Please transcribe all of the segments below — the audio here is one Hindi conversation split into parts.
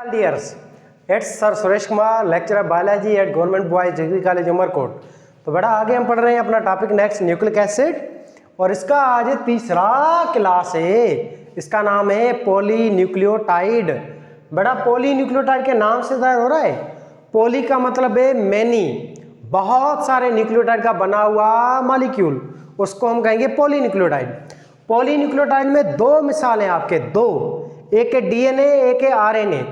Dears, it's sir Suresh Kumar, lecturer biology at government boys degree college Umarkot. तो बेटा आगे हम पढ़ रहे हैं अपना टॉपिक नेक्स्ट न्यूक्लिक एसिड, और इसका आज तीसरा क्लास है। इसका नाम है पॉलीन्यूक्लियोटाइड। बेटा पॉलीन्यूक्लियोटाइड के नाम से जाहिर हो रहा है, पॉली का मतलब है मैनी, बहुत सारे न्यूक्लियोटाइड का बना हुआ मॉलिक्यूल, उसको हम कहेंगे पॉलीन्यूक्लियोटाइड। पॉलीन्यूक्लियोटाइड में दो मिसाल हैं आपके, दो, एक है डीएनए, एक है आरएनए।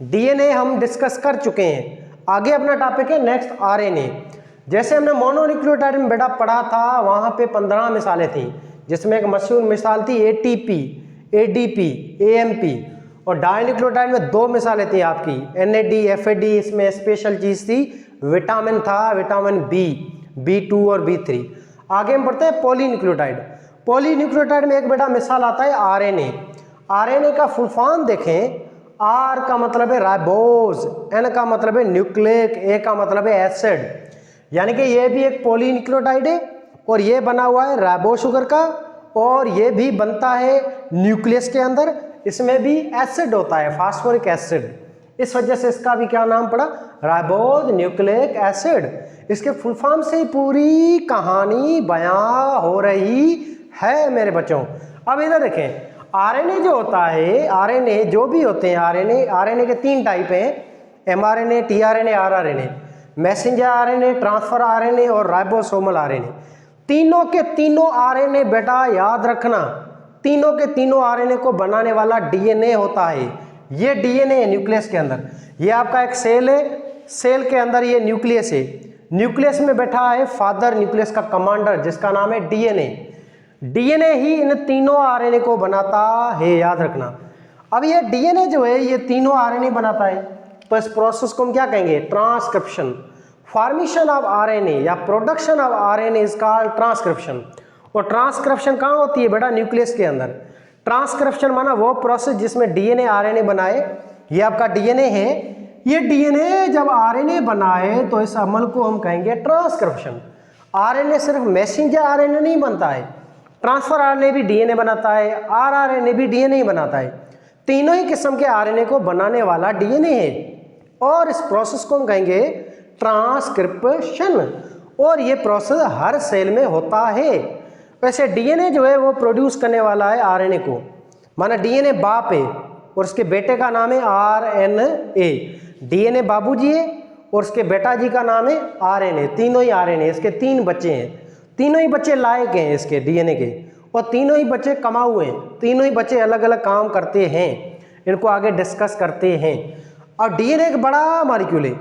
डीएनए हम डिस्कस कर चुके हैं, आगे अपना टॉपिक है नेक्स्ट आरएनए। जैसे हमने मोनोन्यूक्लियोटाइड में बेटा पढ़ा था, वहां पे 15 मिसालें थी, जिसमें एक मशहूर मिसाल थी एटीपी, एडीपी, एएमपी। और डाइन्यूक्लियोटाइड में दो मिसालें थी आपकी, एनएडी, एफएडी। इसमें स्पेशल चीज थी, विटामिन था, विटामिन बी, बी2 और बी3। आगे हम पढ़ते हैं पॉलीन्यूक्लियोटाइड। पॉलीन्यूक्लियोटाइड में एक बेटा मिसाल आता है आरएनए। आरएनए का फुल फॉर्म देखें, आर का मतलब है राइबोज, एन का मतलब है न्यूक्लिक, ए का मतलब है एसिड। यानी कि ये भी एक पॉलीन्यूक्लियोटाइड है, और ये बना हुआ है राइबोज शुगर का, और ये भी बनता है न्यूक्लियस के अंदर। इसमें भी एसिड होता है, फास्फोरिक एसिड। इस वजह से इसका भी क्या नाम पड़ा, राइबोज न्यूक्लिक एसिड। इसके फुल फॉर्म से ही पूरी कहानी बयां हो रही है मेरे बच्चों। अब इधर देखें, आरएनए जो होता है, आरएनए जो भी होते हैं, आरएनए के 3 टाइप हैं, mRNA, tRNA, rRNA. Messenger RNA, transfer RNA और राइबोसोमल आरएनए। तीनों के तीनों आरएनए बेटा याद रखना, तीनों के तीनों आरएनए को बनाने वाला डीएनए होता है। ये डीएनए है न्यूक्लियस के अंदर। ये आपका एक सेल है, सेल के अंदर ये न्यूक्लियस है। न्यूक्लियस में बैठा है फादर न्यूक्लियस का कमांडर, जिसका नाम है डीएनए। डीएनए ही इन तीनों आरएनए को बनाता है, याद रखना। अब ये डीएनए जो है, ये तीनों आरएनए बनाता है, तो इस प्रोसेस को हम क्या कहेंगे, ट्रांसक्रिप्शन। फॉर्मेशन ऑफ आरएनए या production of RNA is called transcription. और ट्रांसक्रिप्शन कहाँ होती है बेटा, न्यूक्लियस के अंदर। ट्रांसक्रिप्शन माना वो प्रोसेस जिसमें डीएनए आरएनए बनाए। ये आपका डीएनए है, ये डीएनए जब आरएनए बनाए तो इस अमल को हम कहेंगे ट्रांसक्रिप्शन। आरएनए सिर्फ मैसेंजर आरएनए नहीं बनता है, ट्रांसफर आरएनए भी डीएनए बनाता है, आरआरएनए भी डीएनए ही बनाता है। तीनों ही किस्म के आरएनए को बनाने वाला डीएनए है, और इस प्रोसेस को हम कहेंगे ट्रांसक्रिप्शन। और ये प्रोसेस हर सेल में होता है। वैसे डीएनए जो है वो प्रोड्यूस करने वाला है आरएनए को, माना डीएनए बाप है और उसके बेटे का नाम है आरएनए। डीएनए बाबूजी है और उसके बेटा जी का नाम है आरएनए। तीनों ही आरएनए, इसके 3 बच्चे हैं, तीनों ही बच्चे लायक हैं इसके डीएनए के, और तीनों ही बच्चे कमाऊ हैं। तीनों ही बच्चे अलग अलग काम करते हैं, इनको आगे डिस्कस करते हैं। और डीएनए एक बड़ा मॉलिक्यूल है,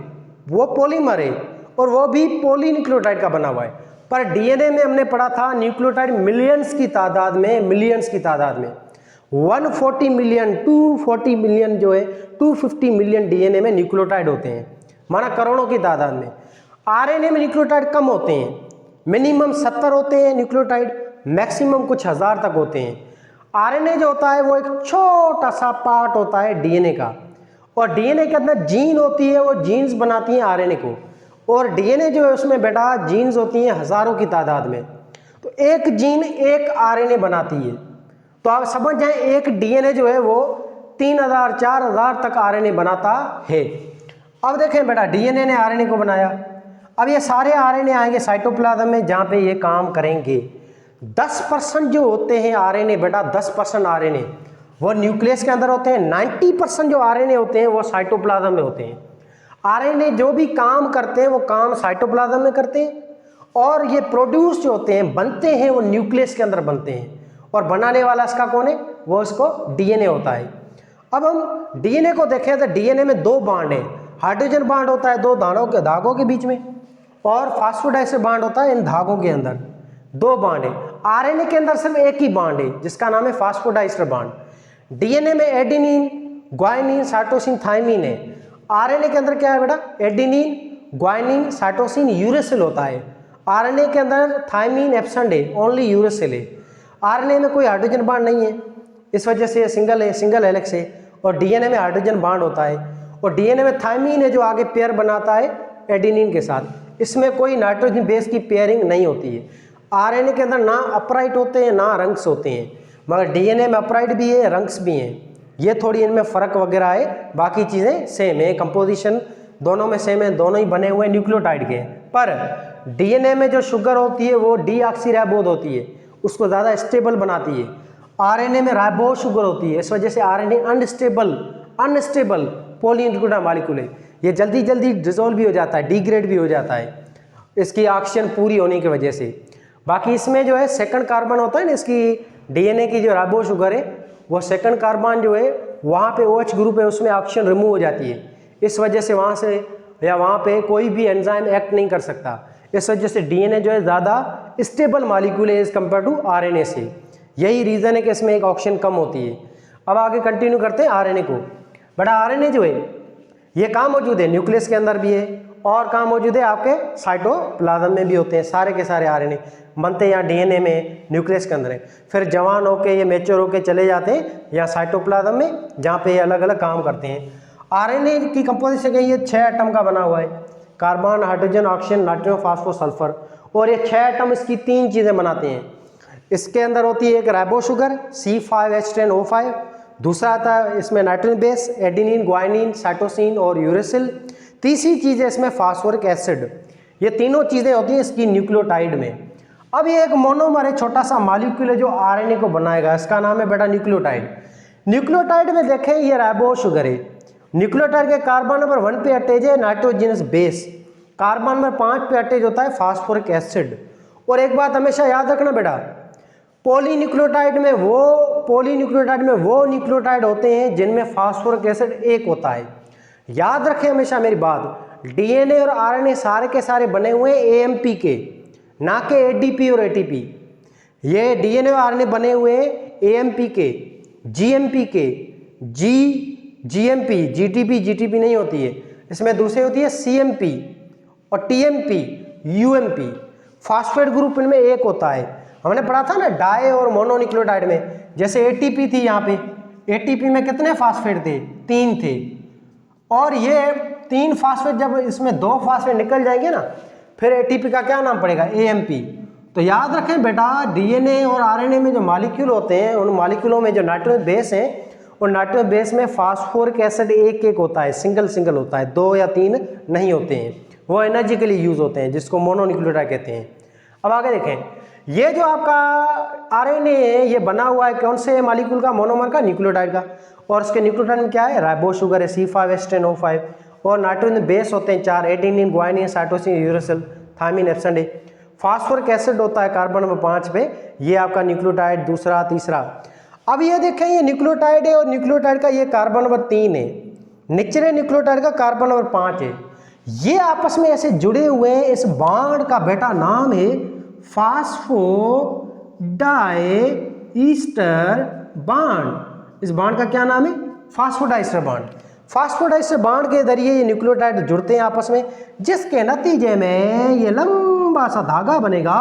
वो पॉलीमर है, और वो भी पॉलीन्यूक्लियोटाइड का बना हुआ है। पर डीएनए में हमने पढ़ा था न्यूक्लियोटाइड मिलियंस की तादाद में, मिलियंस की तादाद में 140 मिलियन, 240 मिलियन जो है 250 मिलियन डीएनए में न्यूक्लियोटाइड होते हैं, माना करोड़ों की तादाद में। आरएनए में न्यूक्लियोटाइड कम होते हैं, मिनिमम 70 होते हैं न्यूक्लियोटाइड, मैक्सिमम कुछ हज़ार तक होते हैं। आरएनए जो होता है वो एक छोटा सा पार्ट होता है डीएनए का, और डीएनए के अंदर जीन होती है, वो जीन्स बनाती हैं आरएनए को। और डीएनए जो है उसमें बेटा जीन्स होती हैं हज़ारों की तादाद में, तो एक जीन एक आरएनए बनाती है। तो आप समझ जाएं, एक डीएनए जो है वो 3000 4000 तक आरएनए बनाता है। अब देखें बेटा, डीएनए ने आरएनए को बनाया, अब ये सारे आरएनए आएंगे साइटोप्लाज्म में, जहाँ पे ये काम करेंगे। 10% जो होते हैं आरएनए बेटा, 10% आरएनए वो न्यूक्लियस के अंदर होते हैं। 90% जो आरएनए होते हैं वो साइटोप्लाज्म में होते हैं। आरएनए जो भी काम करते हैं वो काम साइटोप्लाज्म में करते हैं, और ये प्रोड्यूस जो होते हैं, बनते हैं, वो न्यूक्लियस के अंदर बनते हैं। और बनाने वाला इसका कौन है, वो इसको डीएनए होता है। अब हम डीएनए को देखें तो डीएनए में 2 बांड है। हाइड्रोजन बांड होता है 2 धागों के बीच में, और फास्फोडाइस्टर बांड होता है इन धागों के अंदर, 2 बांड है। आरएनए के अंदर सिर्फ एक ही बांड है, जिसका नाम है फास्फोडाइस्टर बांड। डीएनए में एडेनिन, ग्वानिन, साइटोसिन, थाइमिन है। आरएनए के अंदर क्या है बेटा, एडेनिन, ग्वानिन, साइटोसिन, यूरेसिल होता है। आरएनए के अंदर थाइमिन एब्सेंट है, ओनली यूरेसिल है। आरएनए में कोई हाइड्रोजन बांड नहीं है, इस वजह से सिंगल है, सिंगल हेलिक्स है। और डीएनए में हाइड्रोजन बांड होता है, और डीएनए में थाइमिन है जो आगे पेयर बनाता है एडेनिन के साथ। इसमें कोई नाइट्रोजन बेस की पेयरिंग नहीं होती है। आरएनए के अंदर ना अपराइट होते हैं ना रंक्स होते हैं, मगर डीएनए में अपराइट भी है, रंक्स भी हैं। ये थोड़ी इनमें फ़र्क वगैरह है, बाकी चीज़ें सेम है, कंपोजिशन दोनों में सेम है, दोनों ही बने हुए न्यूक्लियोटाइड के। पर डीएनए में जो शुगर होती है वो डीऑक्सीराइबोज होती है, उसको ज़्यादा स्टेबल बनाती है। आरएनए में राइबोज शुगर होती है, इस वजह से आरएनए अनस्टेबल पॉलीन्यूक्लियोटाइड मॉलिक्यूल है, ये जल्दी जल्दी डिसॉल्व भी हो जाता है, डिग्रेड भी हो जाता है इसकी ऑक्सीजन पूरी होने की वजह से। बाकी इसमें जो है सेकंड कार्बन होता है ना, इसकी डीएनए की जो राइबोज शुगर है वो सेकंड कार्बन जो है वहाँ पे OH ग्रुप है, उसमें ऑक्सीजन रिमूव हो जाती है, इस वजह से वहाँ से या वहाँ पे कोई भी एंजाइम एक्ट नहीं कर सकता। इस वजह से डीएनए जो है ज़्यादा स्टेबल मॉलिक्यूल है एज कम्पेयर टू आरएनए से, यही रीज़न है कि इसमें एक ऑक्सीजन कम होती है। अब आगे कंटिन्यू करते हैं आरएनए को। बड़ा आरएनए जो है ये कहाँ मौजूद है, न्यूक्लियस के अंदर भी है और कहाँ मौजूद है, आपके साइटोप्लाज्म में भी होते हैं। सारे के सारे आरएनए बनते हैं यहाँ डीएनए में, न्यूक्लियस के अंदर है, फिर जवान होके ये मैच्योर होके चले जाते हैं यहाँ साइटोप्लाज्म में, जहाँ पे ये अलग अलग काम करते हैं। आरएनए की कंपोजिशन ये 6 एटम का बना हुआ है, carbon, hydrogen, oxygen, nitrogen, phosphorus, sulphur, और ये 6 एटम इसकी 3 चीज़ें बनाते हैं। इसके अंदर होती है एक राइबो शुगर C5H10O5, दूसरा आता है इसमें nitrogen base, adenine, guanine, cytosine और यूरेसिल, तीसरी चीज़ है इसमें फास्फोरिक एसिड। ये तीनों चीज़ें होती हैं इसकी न्यूक्लियोटाइड में। अब ये एक मोनोमर है, छोटा सा मॉलिक्यूल है जो आरएनए को बनाएगा, इसका नाम है बेटा न्यूक्लियोटाइड। न्यूक्लियोटाइड में देखें ये राइबो शुगर है, न्यूक्लियोटाइड के कार्बन नंबर 1 पे अटैच है नाइट्रोजनस बेस, कार्बन नंबर 5 पे अटैच होता है फास्फोरिक एसिड। और एक बात हमेशा याद रखना बेटा, पॉलीन्यूक्लियोटाइड में वो न्यूक्लियोटाइड होते हैं जिनमें फास्फोरिक एसिड एक होता है। याद रखें हमेशा मेरी बात, डीएनए और आरएनए सारे के सारे बने हुए हैं एएमपी के, ना कि एडीपी और एटीपी। ये डीएनए और आरएनए बने हुए हैं एएमपी के, जीएमपी के, जीएमपी, जीटीपी नहीं होती है, इसमें दूसरी होती है सीएमपी और टीएमपी, यूएमपी। फास्फेट ग्रुप इनमें एक होता है। हमने पढ़ा था ना डाई और मोनोन्यूक्लियोटाइड में, जैसे एटीपी थी, यहाँ पे एटीपी में कितने फास्फेट थे, 3 थे, और ये 3 फास्फेट जब इसमें 2 फास्फेट निकल जाएंगे ना, फिर एटीपी का क्या नाम पड़ेगा, एएमपी। तो याद रखें बेटा, डीएनए और आरएनए में जो मॉलिक्यूल होते हैं, उन मॉलिक्यूलों में जो नाइट्रोजन बेस है, और नाइट्रोजन बेस में फास्फोरिक एसिड एक होता है, सिंगल होता है, 2 या 3 नहीं होते हैं, वो एनर्जी के लिए यूज होते हैं, जिसको मोनोन्यूक्लियोटाइड कहते हैं। अब आगे देखें, ये जो आपका आरएनए है ये बना हुआ है कौन से मॉलिक्यूल का, मोनोमर का, न्यूक्लियोटाइड का, और इसके न्यूक्लियोटाइड में क्या है, राइबो शुगर है C5H10O5, और नाइट्रोजन बेस होते हैं 4, adenine, guanine, cytosine, uracil, thymine, एप्सिन है। फास्फोरिक एसिड होता है कार्बन नंबर 5 पे, ये आपका न्यूक्लियोटाइड दूसरा तीसरा। अब ये देखें, ये न्यूक्लियोटाइड है और न्यूक्लियोटाइड का ये कार्बन नंबर 3 है, निचले न्यूक्लियोटाइड का कार्बन नंबर 5 है, ये आपस में ऐसे जुड़े हुए हैं। इस बॉन्ड का बेटा नाम है फास्फोडाइईस्टर बॉन्ड। इस बॉन्ड का क्या नाम है, फास्फोडाइईस्टर बॉन्ड। फास्फोडाइईस्टर बॉन्ड के जरिए ये न्यूक्लियोटाइड जुड़ते हैं आपस में, जिसके नतीजे में ये लंबा सा धागा बनेगा,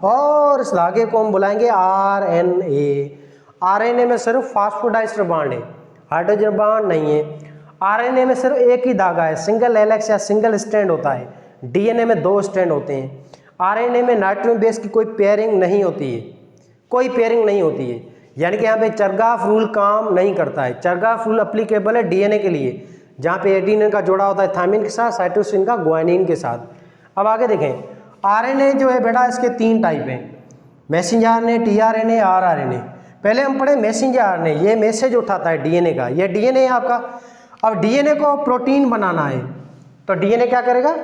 और इस धागे को हम बुलाएंगे आरएनए। आरएनए में सिर्फ फास्फोडाइईस्टर बॉन्ड है, हाइड्रोजन बॉन्ड नहीं है। आरएनए में सिर्फ एक ही धागा है, सिंगल हेलिक्स या सिंगल स्ट्रैंड होता है। डीएनए में 2 स्ट्रैंड होते हैं। आरएनए में नाइट्रोजन बेस की कोई पेयरिंग नहीं होती है, कोई पेयरिंग नहीं होती है, यानी कि यहाँ पे चरगाफ रूल काम नहीं करता है। चरगाफ रूल अप्लीकेबल है डीएनए के लिए, जहाँ पे एडेनिन का जोड़ा होता है थायमिन के साथ, साइटोसिन का ग्वानिन के साथ। अब आगे देखें, आरएनए जो है बेटा इसके 3 टाइप हैं, मैसेंजर आरएनए, टीआरएनए, आरआरएनए। पहले हम पढ़े मैसेंजर आरएनए, ये मैसेज उठाता है डीएनए का, ये डीएनए है आपका। अब डीएनए को प्रोटीन बनाना है, तो डीएनए क्या करेगा,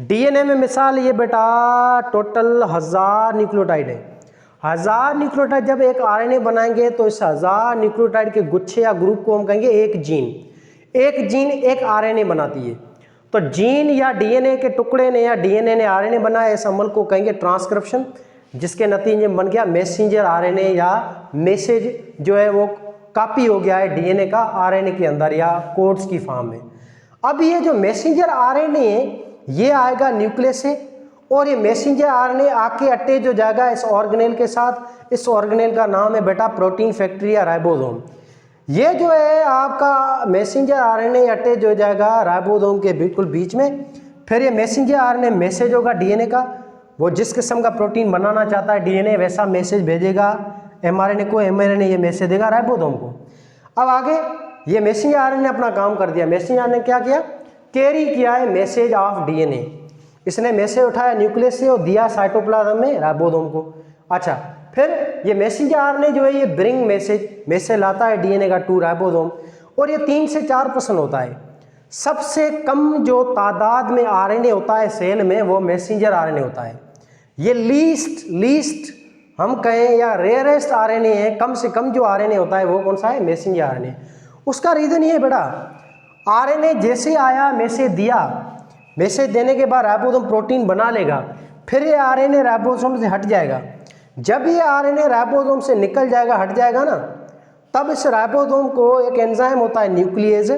डीएनए में मिसाल ये बेटा टोटल 1000 न्यूक्लियोटाइड है। 1000 न्यूक्लियोटाइड जब एक आरएनए बनाएंगे तो इस 1000 न्यूक्लियोटाइड के गुच्छे या ग्रुप को हम कहेंगे एक जीन। एक जीन एक आरएनए बनाती है। तो जीन या डीएनए के टुकड़े ने या डीएनए ने आरएनए बनाया, इस अमल को कहेंगे ट्रांसक्रिप्शन, जिसके नतीजे में बन गया मैसेंजर आरएनए, या मैसेज जो है वो कॉपी हो गया है डीएनए का आरएनए के अंदर या कोड्स की फॉर्म में। अब ये जो मैसेंजर आरएनए है ये आएगा न्यूक्लियस से, और ये मैसेंजर आरएनए आके अटैच हो जाएगा इस ऑर्गेनेल के साथ। इस ऑर्गेनेल का नाम है बेटा प्रोटीन फैक्ट्री या राइबोसोम। ये जो है आपका मैसेंजर आरएनए अटैच हो जाएगा राइबोसोम के बिल्कुल बीच में। फिर ये मैसेंजर आरएनए मैसेज होगा डीएनए का, वो जिस किस्म का प्रोटीन बनाना चाहता है डीएनए वैसा मैसेज भेजेगा एमआरएनए को, एमआरएनए ये मैसेज देगा राइबोसोम को। अब आगे ये मैसेंजर आरएनए ने अपना काम कर दिया। मैसेंजर आरएनए ने क्या किया, कैरी किया है मैसेज ऑफ डीएनए। इसने मैसेज उठाया न्यूक्लियस से और दिया साइटोप्लाज्म में राइबोसोम को। अच्छा, फिर ये मैसेंजर आरएनए जो है ये ब्रिंग मैसेज लाता है डीएनए का टू राइबोसोम, और ये 3 से 4% होता है। सबसे कम जो तादाद में आरएनए होता है सेल में वो मैसेंजर आरएनए होता है। ये लीस्ट हम कहें या रेयरेस्ट आरएनए है, कम से कम जो आरएनए होता है वो कौन सा है, मैसेंजर आरएनए। उसका रीज़न ये है बेटा, आरएनए जैसे आया मैसेज दिया, मैसेज देने के बाद राइबोसोम प्रोटीन बना लेगा, फिर ये आरएनए राइबोसोम से हट जाएगा। जब ये आरएनए राइबोसोम से निकल जाएगा, हट जाएगा ना, तब इस राइबोसोम को एक एंजाइम होता है न्यूक्लियेज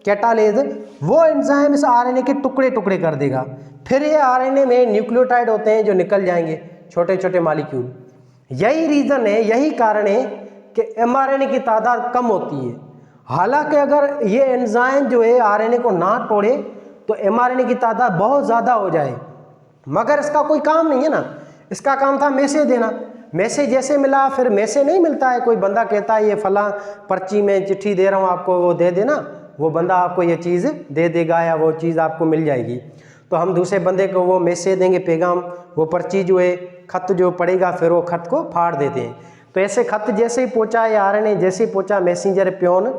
कैटालेज, वो एंजाइम इस आरएनए के टुकड़े टुकड़े कर देगा। फिर ये आरएनए में न्यूक्लियोटाइड होते हैं जो निकल जाएंगे, छोटे छोटे मॉलिक्यूल। यही रीज़न है, यही कारण है कि एमआरएनए की तादाद कम होती है। हालांकि अगर ये एंजाइम जो है आरएनए को ना तोड़े तो एमआरएनए की तादाद बहुत ज़्यादा हो जाए, मगर इसका कोई काम नहीं है ना। इसका काम था मैसेज देना। मैसेज जैसे मिला, फिर मैसेज नहीं मिलता है, कोई बंदा कहता है ये फला पर्ची में चिट्ठी दे रहा हूँ आपको, वो दे देना, वो बंदा आपको ये चीज़ दे देगा या वो चीज़ आपको मिल जाएगी। तो हम दूसरे बंदे को वो मैसेज देंगे, पैगाम, वो पर्ची जो है खत जो पड़ेगा, फिर वो खत को फाड़ देते हैं। तो ऐसे खत जैसे ही पहुँचा या आरएनए जैसे ही पहुँचा मैसेंजर प्योन,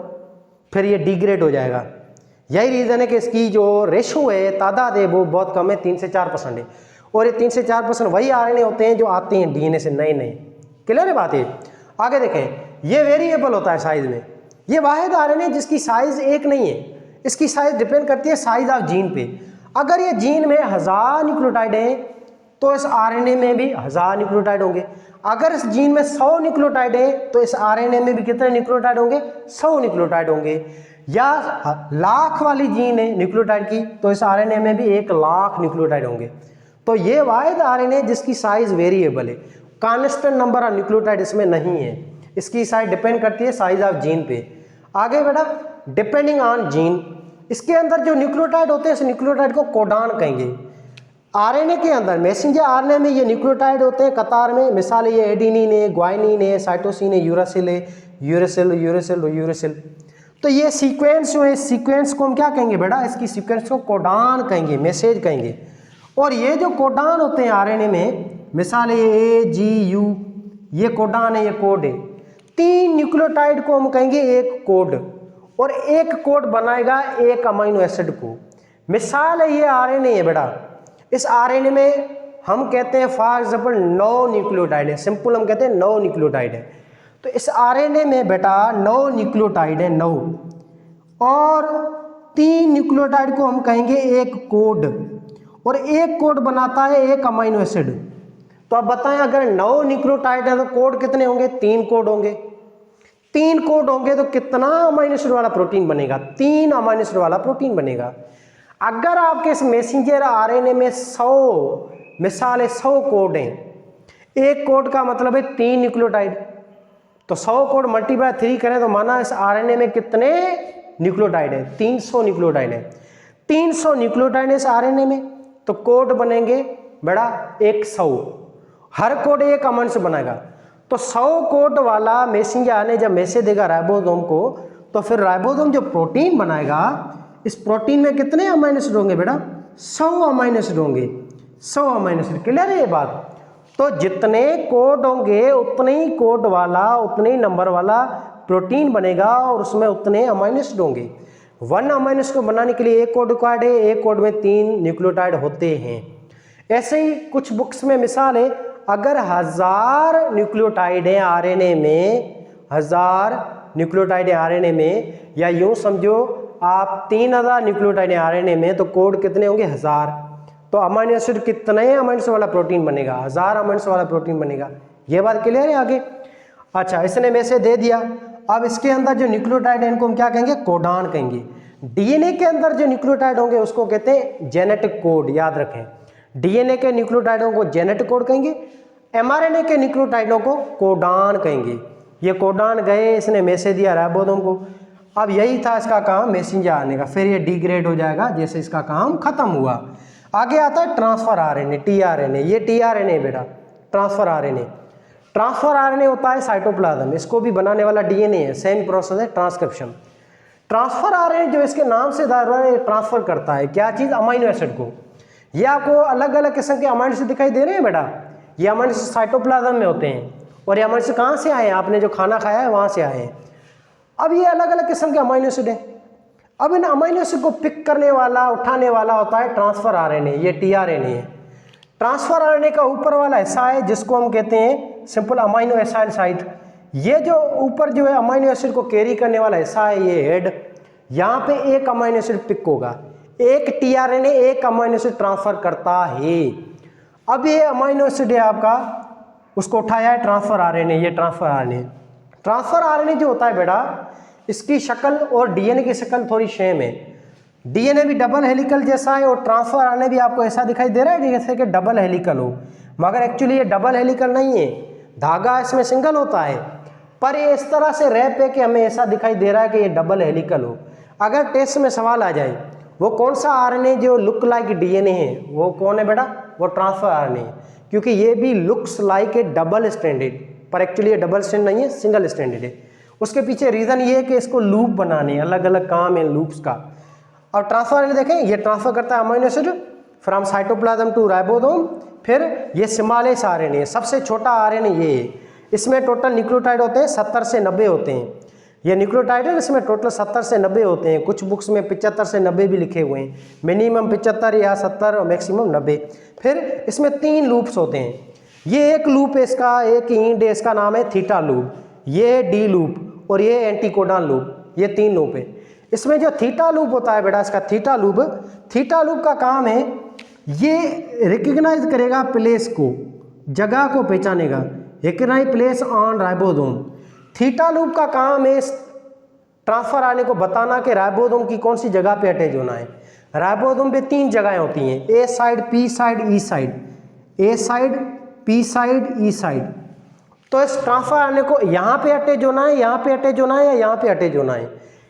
फिर ये डिग्रेड हो जाएगा। यही रीज़न है कि इसकी जो रेशो है, तादाद है, वो बहुत कम है, 3 से 4% है। और ये 3 से 4% वही आरएनए होते हैं जो आते हैं डीएनए से नए नए। क्लियर है बात है। आगे देखें, ये वेरिएबल होता है साइज में। ये वाहिद आरएनए जिसकी साइज एक नहीं है, इसकी साइज डिपेंड करती है साइज ऑफ जीन पे। अगर ये जीन में 1000 न्यूक्लियोटाइड हैं तो इस आरएनए में भी 1000 न्यूक्लियोटाइड होंगे। अगर इस जीन में 100 न्यूक्लियोटाइड है तो इस आरएनए में भी कितने न्यूक्लियोटाइड होंगे, 100 न्यूक्लियोटाइड होंगे। या 1,00,000 वाली जीन है न्यूक्लियोटाइड की तो इस आरएनए में भी 1,00,000 न्यूक्लियोटाइड होंगे। तो ये वाहिद आरएनए जिसकी साइज वेरिएबल है, कांस्टेंट नंबर ऑफ न्यूक्लियोटाइड इसमें नहीं है। इसकी साइज डिपेंड करती है साइज ऑफ जीन पे। आगे बेटा, डिपेंडिंग ऑन जीन, इसके अंदर जो न्यूक्लियोटाइड होते हैं इस न्यूक्लियोटाइड को कोडान कहेंगे। आरएनए के अंदर मैसेंजर आरएनए में ये न्यूक्लियोटाइड होते हैं कतार में, मिसाल ये एडेनिन है, ग्वाइनिन है, साइटोसिन है, यूरासिल है, यूरेसिल। तो ये सीक्वेंस जो है, सीक्वेंस को हम क्या कहेंगे बेटा, इसकी सीक्वेंस को कोडान कहेंगे, मैसेज कहेंगे। और ये जो कोडान होते हैं आरएनए में, मिसाल ये AGU, ये कोडान है, ये कोड है। 3 न्यूक्लियोटाइड को हम कहेंगे एक कोड, और एक कोड बनाएगा एक अमीनो एसिड को। मिसाल है ये आरएनए है बेटा, इस आरएनए में हम कहते हैं फॉर एग्जाम्पल 9 न्यूक्लियोटाइड है, सिंपल हम कहते हैं 9 न्यूक्लियोटाइड है। तो इस आरएनए में बेटा 9 न्यूक्लियोटाइड है, 9, और 3 न्यूक्लियोटाइड को हम कहेंगे एक कोड, और एक कोड बनाता है एक अमीनो एसिड। तो अब बताएं, अगर 9 न्यूक्लियोटाइड है तो कोड कितने होंगे, 3 कोड होंगे। 3 कोड होंगे तो कितना अमीनो एसिड वाला प्रोटीन बनेगा, 3 अमीनो एसिड वाला प्रोटीन बनेगा। अगर आपके इस मैसेंजर आरएनए में 100, मिसाल है 100 कोड हैं, एक कोड का मतलब है 3 न्यूक्लियोटाइड, तो 100 कोड मल्टीप्लाई 3 करें तो माना इस आरएनए में कितने न्यूक्लियोटाइड है, 300 न्यूक्लियोटाइड है। 300 न्यूक्लियोटाइड है इस आरएनए में, तो कोड बनेंगे बड़ा 100, हर कोड एक अमीनो एसिड बनाएगा। तो 100 कोड वाला मैसेंजर आरएनए जब मैसेज देगा राइबोसोम को, तो फिर राइबोसोम जो प्रोटीन बनाएगा, इस प्रोटीन में कितने अमीनो एसिड होंगे बेटा, 100 अमीनो एसिड होंगे, 100 अमीनो एसिड। क्लियर है ये बात। तो जितने कोड होंगे उतने ही कोड वाला, उतने ही नंबर वाला प्रोटीन बनेगा, और उसमें उतने अमीनो एसिड होंगे। 1 अमीनो एसिड को बनाने के लिए एक कोड रिक्वायर्ड है, एक कोड में 3 न्यूक्लियोटाइड होते हैं। ऐसे ही कुछ बुक्स में मिसाल है, अगर 1000 न्यूक्लियोटाइड है आरएनए में, 1000 न्यूक्लियोटाइड है आरएनए में, या यूं समझो आप 3000 न्यूक्लियोटाइड है आरएनए में, तो कोड कितने होंगे, 1000। तो अमीनो एसिड कितने अमीनो एसिड वाला प्रोटीन बनेगा, 1000 अमीनो एसिड वाला प्रोटीन बनेगा। ये बात क्लियर है आगे। अच्छा, इसने मैसेज दे दिया। अब इसके अंदर जो न्यूक्लियोटाइड है इनको हम क्या कहेंगे, कोडान कहेंगे। डीएनए के अंदर जो न्यूक्लियोटाइड होंगे उसको कहते हैं जेनेटिक कोड, याद रखें। डीएनए के न्यूक्लियोटाइडों को जेनेटिक कोड कहेंगे, एमआरएनए के न्यूक्लियोटाइडों को कोडान कहेंगे। ये कोडान गए, इसने मैसेज दिया राइबोसोम को। अब यही था इसका काम मैसेंजर आने का, फिर ये डिग्रेड हो जाएगा जैसे इसका काम खत्म हुआ। आगे आता है ट्रांसफर आरएनए, टीआरएनए। ये टीआरएनए बेटा, ट्रांसफर आरएनए। ट्रांसफर आरएनए होता है साइटोप्लाज्म, इसको भी बनाने वाला डीएनए है, सेम प्रोसेस है ट्रांसक्रिप्शन। ट्रांसफर आरएनए जो इसके नाम से ट्रांसफर करता है क्या चीज़, अमाइनो एसिड को। ये आपको अलग अलग किस्म के अमाइनो एसिड दिखाई दे रहे हैं बेटा, ये अमाइनो एसिड साइटोप्लाज्म में होते हैं, और ये अमाइनो एसिड कहाँ से आए हैं, आपने जो खाना खाया है वहाँ से आए हैं। अब ये अलग अलग किस्म के अमाइनो एसिड हैं। अब इन अमाइनो एसिड को पिक करने वाला, उठाने वाला होता है ट्रांसफर आरएनए, ये टीआरएनए है। ट्रांसफर आरएनए का ऊपर वाला हिस्सा है जिसको हम कहते हैं सिंपल अमाइनो एसिड साइट। ये जो ऊपर जो है अमाइनो एसिड को कैरी करने वाला हिस्सा है, ये हेड, यहाँ पे एक अमाइनो एसिड पिक होगा, एक टीआरएनए एक अमाइनो एसिड ट्रांसफर करता है। अब ये अमाइनो एसिड है आपका, उसको उठाया है ट्रांसफर आरएनए, ये ट्रांसफर आरएनए। ट्रांसफर आरएनए जो होता है बेटा, इसकी शक्ल और डीएनए की शक्ल थोड़ी सेम है। डीएनए भी डबल हेलिकल जैसा है और ट्रांसफर आरएनए भी आपको ऐसा दिखाई दे रहा है जैसे कि डबल हेलिकल हो, मगर एक्चुअली ये डबल हेलिकल नहीं है, धागा इसमें सिंगल होता है, पर ये इस तरह से रैप है कि हमें ऐसा दिखाई दे रहा है कि ये डबल हेलिकल हो। अगर टेस्ट में सवाल आ जाए वो कौन सा आरएनए जो लुक लाइक डीएनए है, वो कौन है बेटा, वो ट्रांसफर आरएनए है, क्योंकि ये भी looks like A double stranded, पर एक्चुअली ये डबल स्ट्रैंड नहीं है, सिंगल स्ट्रैंडेड है। उसके पीछे रीज़न ये है कि इसको लूप बनाने, अलग अलग काम है लूप्स का। और ट्रांसफर आरएनए देखें, ये ट्रांसफर करता है amino acid from cytoplasm to ribosome. फिर ये सिमालेस आरएनए, सबसे छोटा आरएनए ये है, इसमें टोटल न्यूक्लियोटाइड होते हैं 70 से 90 होते हैं। ये न्यूक्लियोटाइड है, इसमें टोटल 70 से 90 होते हैं, कुछ बुक्स में 75 से 90 भी लिखे हुए हैं, मिनिमम 75 या 70 और मैक्सिमम 90। फिर इसमें 3 लूप्स होते हैं, ये एक लूप है इसका, एक इंड है, इसका नाम है थीटा लूप, ये डी लूप और ये एंटीकोडॉन लूप, ये 3 लूप है। इसमें जो थीटा लूप होता है बेटा, इसका थीटा लूप का काम है, ये रिकग्नाइज करेगा प्लेस को, जगह को पहचानेगा, recognise place on ribosome. Theta loop का काम है ट्रांसफर आरएनए को बताना कि राइबोसोम की कौन सी जगह पे अटैच होना है। राइबोसोम पे 3 जगहें होती हैं, ए साइड, पी साइड, ई साइड, ए साइड, पी साइड, ई साइड। तो इस ट्रांसफर आरएनए को यहाँ पे अटैच होना है, यहाँ पे अटैच होना है या यहाँ पे अटैच होना है,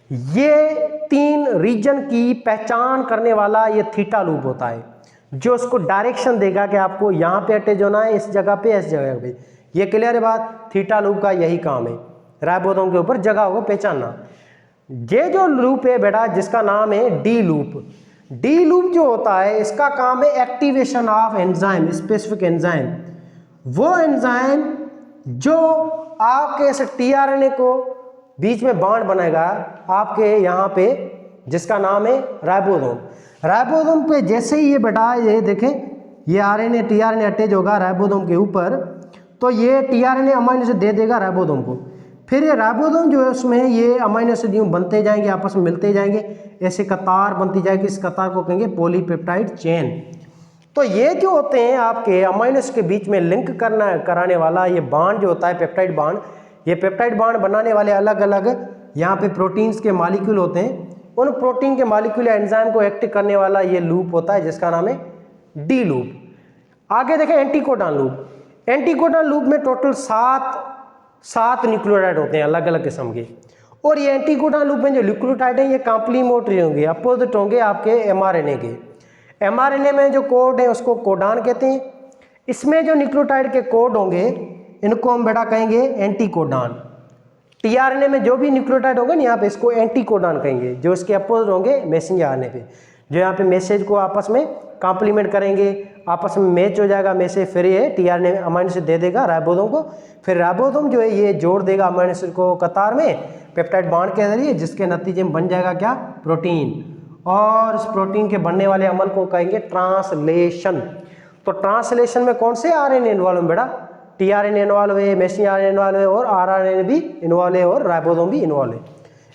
ये 3 रीजन की पहचान करने वाला ये थीटा लूप होता है, जो उसको डायरेक्शन देगा कि आपको यहाँ पे अटैच होना है, इस जगह पे, इस जगह पे। ये क्लियर है बात, थीटा लूप का यही काम है, राइबोसोम के ऊपर जगह को पहचानना। ये जो लूप है बेटा, जिसका नाम है डी लूप जो होता है, इसका काम है activation of enzyme, specific enzyme. वो एंजाइम जो आपके इस टीआरएनए को बीच में बॉन्ड बनाएगा आपके यहाँ पे, जिसका नाम है राइबोसोम। राइबोसोम पे जैसे ही ये बेटा, ये देखें, ये आरएनए टीआरएनए अटैच होगा राइबोसोम के ऊपर, तो ये टीआरएनए अमाइनो एसिड दे देगा राइबोसोम को। फिर ये राइबोसोम जो है उसमें ये अमाइनो एसिड यूँ बनते जाएंगे, आपस में मिलते जाएंगे, ऐसे कतार बनती जाएगी, इस कतार को कहेंगे पॉलीपेप्टाइड चेन। तो ये जो होते हैं आपके अमाइनो एसिड के बीच में लिंक कराने वाला ये बांड जो होता है, पेप्टाइड बांड, ये पेप्टाइड बांड बनाने वाले अलग अलग यहाँ पे प्रोटीन्स के मॉलिक्यूल होते हैं, उन प्रोटीन के मॉलिक्यूल एंजाइम को एक्टिव करने वाला ये लूप होता है, जिसका नाम है डी लूप। आगे देखें एंटीकोडॉन लूप। एंटीकोडॉन लूप में टोटल 7 न्यूक्लियोटाइड होते हैं अलग अलग किस्म के, और ये एंटीकोडॉन लूप में जो न्यूक्लियोटाइड हैं ये कॉम्प्लीमेंट्री होंगे, अपोजिट होंगे आपके एमआरएनए के। एमआरएनए में जो कोड है उसको कोडान कहते हैं, इसमें जो न्यूक्लियोटाइड के कोड होंगे इनको हम बेटा कहेंगे एंटीकोडॉन। टीआरएनए में जो भी न्यूक्लियोटाइड होंगे ना यहाँ पे, इसको एंटीकोडॉन कहेंगे, जो इसके अपोजिट होंगे मैसेंजर आरएनए पे, जो यहाँ पे मैसेज को आपस में कॉम्प्लीमेंट करेंगे, आपस में मैच हो जाएगा मैसेज, फिर ये टीआरएनए अमाइनो एसिड दे देगा राइबोसोम को, फिर राइबोसोम जो है ये जोड़ देगा अमाइनो एसिड को कतार में पेप्टाइड बॉन्ड के जरिए, जिसके नतीजे में बन जाएगा क्या, प्रोटीन। और इस प्रोटीन के बनने वाले अमल को कहेंगे ट्रांसलेशन। तो ट्रांसलेशन में कौन से आरएनए इन्वॉल्व है बेटा, टीआरएनए इन्वॉल्व है, मैसेंजर आरएनए इन्वॉल्व है, और आरआरएनए भी इन्वॉल्व है, और राइबोसोम भी इन्वॉल्व है।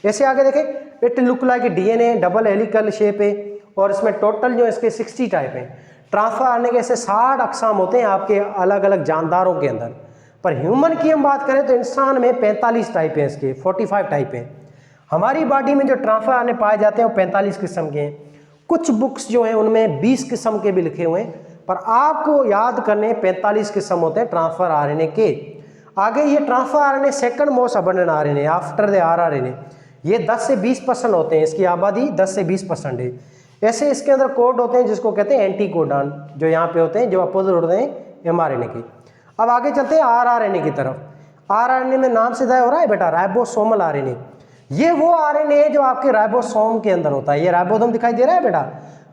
ऐसे आगे देखें, it look like DNA, double helical shape है, और इसमें टोटल जो इसके 60 टाइप हैं। ट्रांसफर आरएनए के ऐसे 60 अक़साम होते हैं आपके अलग अलग जानदारों के अंदर, पर ह्यूमन की हम बात करें तो इंसान में 45 टाइप हैं, इसके 45 टाइप हैं। हमारी बॉडी में जो ट्रांसफर आरएनए पाए जाते हैं वो 45 किस्म के हैं। कुछ बुक्स जो हैं उनमें 20 किस्म के भी लिखे हुए हैं, पर आपको याद करने 45 किस्म होते हैं ट्रांसफर आरएनए के। आगे ये transfer RNA second most abundant RNA after the rRNA, ये 10 से 20% होते हैं, इसकी आबादी 10 से 20% है। ऐसे इसके अंदर कोड होते हैं जिसको कहते हैं एंटीकोडॉन, जो यहाँ पे होते हैं, जो अपोजिट होते हैं एमआरएनए के। अब आगे चलते हैं आरआरएनए की तरफ। आरआरएनए में नाम से तय हो रहा है बेटा राइबोसोमल आरएनए। ये वो आरएनए है जो आपके राइबोसोम के अंदर होता है। ये राइबोसोम दिखाई दे रहा है बेटा,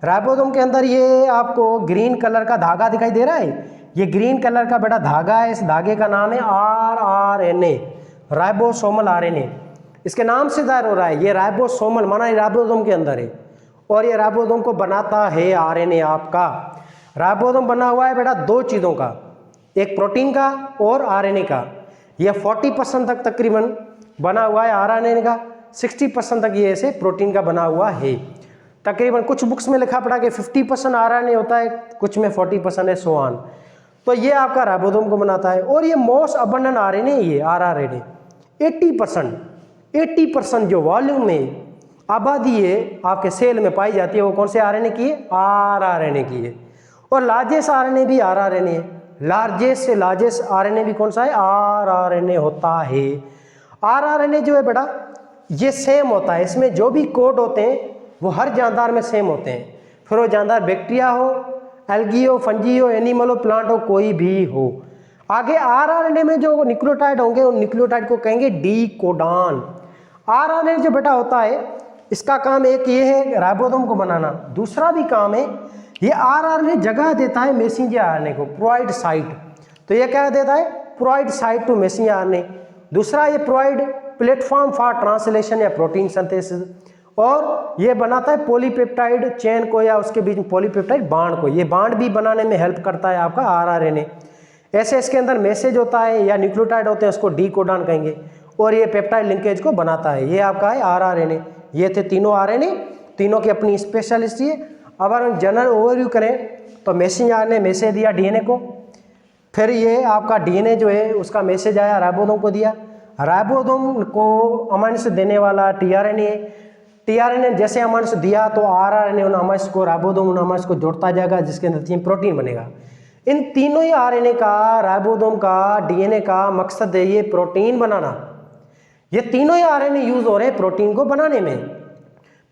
राइबोसोम के अंदर ये आपको ग्रीन कलर का धागा दिखाई दे रहा है। ये ग्रीन कलर का बेटा धागा है, इस धागे का नाम है आरआरएनए, राइबोसोमल आरएनए। इसके नाम से जाहिर हो रहा है ये राइबोसोमल माना राइबोसोम के अंदर है, और ये राइबोसोम को बनाता है आरएनए आपका। राइबोसोम बना हुआ है बेटा दो चीज़ों का, एक प्रोटीन का और आरएनए का। ये 40% तक तकरीबन बना हुआ है आरएनए का, 60% तक ये ऐसे प्रोटीन का बना हुआ है। तकरीबन कुछ बुक्स में लिखा पड़ा कि 50% आरएनए होता है, कुछ में 40% है, सो ऑन। तो ये आपका राइबोसोम को बनाता है। और ये मोस्ट अबंडेंट आरएनए ये आरआरएनए 80% जो वॉल्यूम में आबादी है आपके सेल में पाई जाती है वो कौन से आरएनए की है? आरआरएनए की है। और लार्जेस्ट आरएनए भी आरआरएनए है, लार्जेस्ट से लार्जेस्ट आरएनए भी कौन सा है? आरआरएनए होता है। आरआरएनए जो है बेटा ये सेम होता है, इसमें जो भी कोड होते हैं वो हर जानदार में सेम होते हैं, फिर वो जानदार बैक्टीरिया हो, एल्गी हो, फंजी हो, एनिमल हो, प्लांट हो, कोई भी हो। आगे आरआरएनए में जो न्यूक्लियोटाइड होंगे उन न्यूक्लियोटाइड को कहेंगे डी कोडान। आरआरएनए जो बेटा होता है इसका काम एक ये है राइबोसोम को बनाना, दूसरा भी काम है ये आरआरएनए जगह देता है मैसेंजर आरएनए को, प्रोवाइड साइट। तो ये क्या देता है? Provide site to messenger RNA. दूसरा ये प्रोवाइड प्लेटफॉर्म फॉर ट्रांसलेशन या प्रोटीन सिंथेसिस, और ये बनाता है पॉलीपेप्टाइड चेन को या उसके बीच में पॉलीपेप्टाइड बांड को, ये बांड भी बनाने में हेल्प करता है आपका आरआरएनए। ऐसे इसके अंदर मैसेज होता है या न्यूक्लियोटाइड होते हैं उसको डी कोडान कहेंगे, और ये पेप्टाइड लिंकेज को बनाता है, ये आपका है आरआरएनए। ये थे तीनों आरएनए, तीनों की अपनी स्पेशलिस्टी है। अब अगर हम जनरल ओवरव्यू करें तो मैसेंजर आरएनए मैसेज दिया डीएनए को, फिर ये आपका डीएनए जो है उसका मैसेज आया राइबोसोम को दिया, राइबोसोम को अमाइनो एसिड देने वाला टीआरएनए, टीआरएनए जैसे अमाइनो एसिड दिया तो आरआरएनए उन अमाइनो एसिड को राइबोसोम उन अमाइनो एसिड को जोड़ता जाएगा जिसके नतीजे में प्रोटीन बनेगा। इन तीनों ही आरएनए का, राइबोसोम का, डीएनए का मकसद है ये प्रोटीन बनाना। ये तीनों ही आरएनए यूज हो रहे हैं प्रोटीन को बनाने में।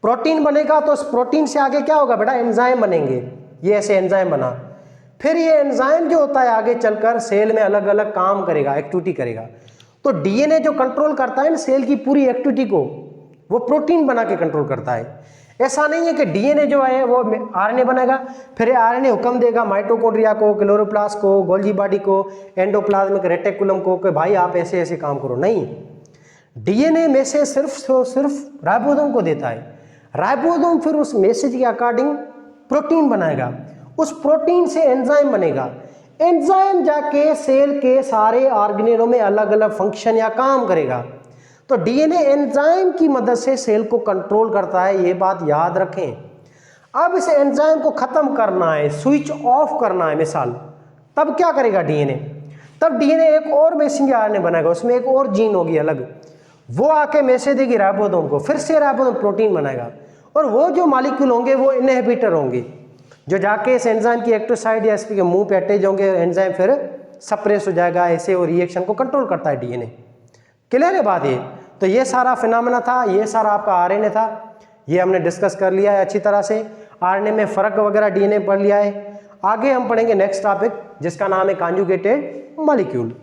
प्रोटीन बनेगा तो उस प्रोटीन से आगे क्या होगा बेटा? एंजाइम बनेंगे। ये ऐसे एंजाइम बना, फिर ये एंजाइम जो होता है आगे चलकर सेल में अलग अलग काम करेगा, एक्टिविटी करेगा। तो डीएनए जो कंट्रोल करता है ना सेल की पूरी एक्टिविटी को, वो प्रोटीन बना के कंट्रोल करता है। ऐसा नहीं है कि डीएनए जो है वो आरएनए बनाएगा, फिर आरएनए हुक्म देगा माइटोकॉन्ड्रिया को, क्लोरोप्लास्ट को, गोल्गी बॉडी को, एंडोप्लाज्मिक रेटिकुलम को कि भाई आप ऐसे ऐसे काम करो। नहीं, डीएनए मैसेज सिर्फ राइबोसोम को देता है, राइबोसोम फिर उस मैसेज के अकॉर्डिंग प्रोटीन बनाएगा, उस प्रोटीन से एंजाइम बनेगा, एंजाइम जाके सेल के सारे ऑर्गेनेलों में अलग अलग फंक्शन या काम करेगा। तो डीएनए एंजाइम की मदद से सेल को कंट्रोल करता है, ये बात याद रखें। अब इस एंजाइम को खत्म करना है, स्विच ऑफ करना है मिसाल, तब क्या करेगा डीएनए? तब डीएनए एक और मैसेंजर आरएनए बनाएगा, उसमें एक और जीन होगी अलग, वो आके मैसेज देगी राइबोसोम को, फिर से राइबोसोम प्रोटीन बनाएगा, और वो जो मॉलिक्यूल होंगे वो इनहिबिटर होंगे जो जाके इस एंजाइम की एक्टिव साइट या इसके मुंह पे अटैच होंगे, एंजाइम फिर सप्रेस हो जाएगा, ऐसे वो रिएक्शन को कंट्रोल करता है डीएनए। क्लियर है बात ये? तो ये सारा फिनोमेना था, ये सारा आपका आरएनए था, ये हमने डिस्कस कर लिया है अच्छी तरह से। आरएनए में फ़र्क वगैरह डीएनए पढ़ लिया है। आगे हम पढ़ेंगे नेक्स्ट टॉपिक जिसका नाम है कॉन्जुगेटेड मॉलिक्यूल।